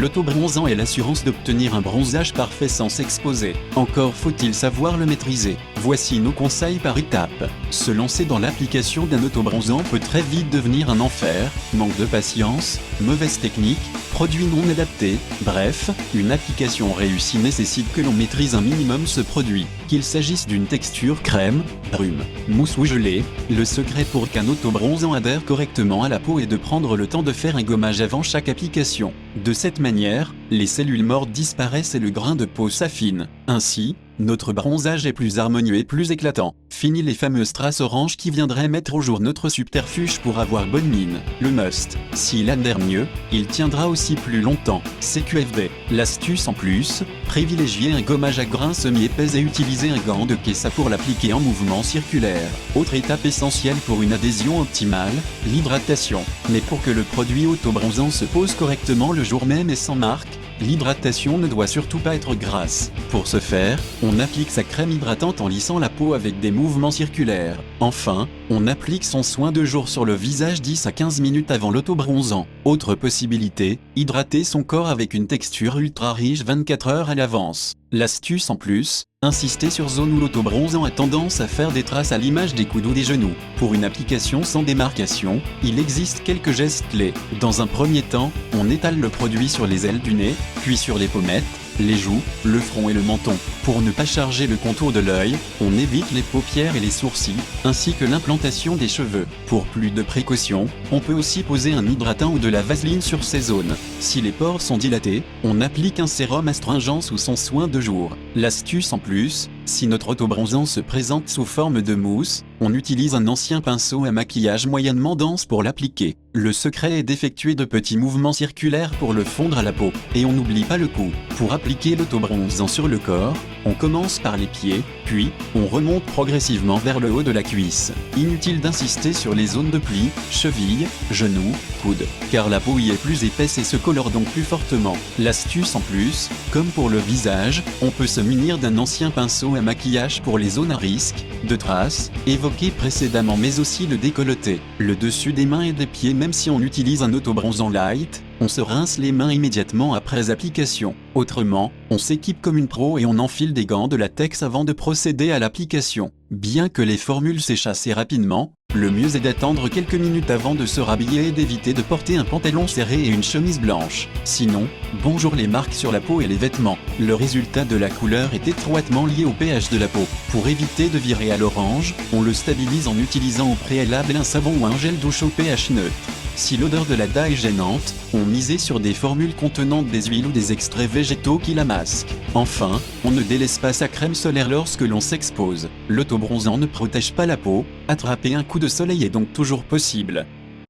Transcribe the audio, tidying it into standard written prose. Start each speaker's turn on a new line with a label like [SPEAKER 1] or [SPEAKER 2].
[SPEAKER 1] L'autobronzant est l'assurance d'obtenir un bronzage parfait sans s'exposer. Encore faut-il savoir le maîtriser. Voici nos conseils par étapes. Se lancer dans l'application d'un autobronzant peut très vite devenir un enfer. Manque de patience, mauvaise technique, produit non adapté, bref, une application réussie nécessite que l'on maîtrise un minimum ce produit. Qu'il s'agisse d'une texture crème, brume, mousse ou gelée, le secret pour qu'un autobronzant adhère correctement à la peau est de prendre le temps de faire un gommage avant chaque application. De cette manière, les cellules mortes disparaissent et le grain de peau s'affine. Ainsi, notre bronzage est plus harmonieux et plus éclatant. Fini les fameuses traces oranges qui viendraient mettre au jour notre subterfuge pour avoir bonne mine. Le must, s'il adhère mieux, il tiendra aussi plus longtemps. CQFD. L'astuce en plus, privilégier un gommage à grains semi-épais et utiliser un gant de Kessa pour l'appliquer en mouvement circulaire. Autre étape essentielle pour une adhésion optimale, l'hydratation. Mais pour que le produit autobronzant se pose correctement le jour même et sans marque, l'hydratation ne doit surtout pas être grasse. Pour ce faire, on applique sa crème hydratante en lissant la peau avec des mouvements circulaires. Enfin, on applique son soin de jour sur le visage 10 à 15 minutes avant l'autobronzant. Autre possibilité, hydrater son corps avec une texture ultra riche 24 heures à l'avance. L'astuce en plus, insister sur zone où l'autobronzant a tendance à faire des traces à l'image des coudes ou des genoux. Pour une application sans démarcation, il existe quelques gestes clés. Dans un premier temps, on étale le produit sur les ailes du nez, puis sur les pommettes, les joues, le front et le menton. Pour ne pas charger le contour de l'œil, on évite les paupières et les sourcils, ainsi que l'implantation des cheveux. Pour plus de précaution, on peut aussi poser un hydratant ou de la vaseline sur ces zones. Si les pores sont dilatés, on applique un sérum astringent sous son soin de jour. L'astuce en plus, si notre autobronzant se présente sous forme de mousse, on utilise un ancien pinceau à maquillage moyennement dense pour l'appliquer. Le secret est d'effectuer de petits mouvements circulaires pour le fondre à la peau. Et on n'oublie pas le cou. Pour appliquer l'autobronzant sur le corps, on commence par les pieds, puis on remonte progressivement vers le haut de la cuisse. Inutile d'insister sur les zones de plis, chevilles, genoux, coudes, car la peau y est plus épaisse et se colore donc plus fortement. L'astuce en plus, comme pour le visage, on peut se munir d'un ancien pinceau à maquillage pour les zones à risque, de traces, évoquées précédemment, mais aussi le décolleté, le dessus des mains et des pieds. Même si on utilise un autobronzant light, on se rince les mains immédiatement après application. Autrement, on s'équipe comme une pro et on enfile des gants de latex avant de procéder à l'application. Bien que les formules sèchent assez rapidement, le mieux est d'attendre quelques minutes avant de se rhabiller et d'éviter de porter un pantalon serré et une chemise blanche. Sinon, bonjour les marques sur la peau et les vêtements. Le résultat de la couleur est étroitement lié au pH de la peau. Pour éviter de virer à l'orange, on le stabilise en utilisant au préalable un savon ou un gel douche au pH neutre. Si l'odeur de la dye est gênante, on misait sur des formules contenant des huiles ou des extraits végétaux qui la masquent. Enfin, on ne délaisse pas sa crème solaire lorsque l'on s'expose. L'autobronzant ne protège pas la peau, attraper un coup de soleil est donc toujours possible.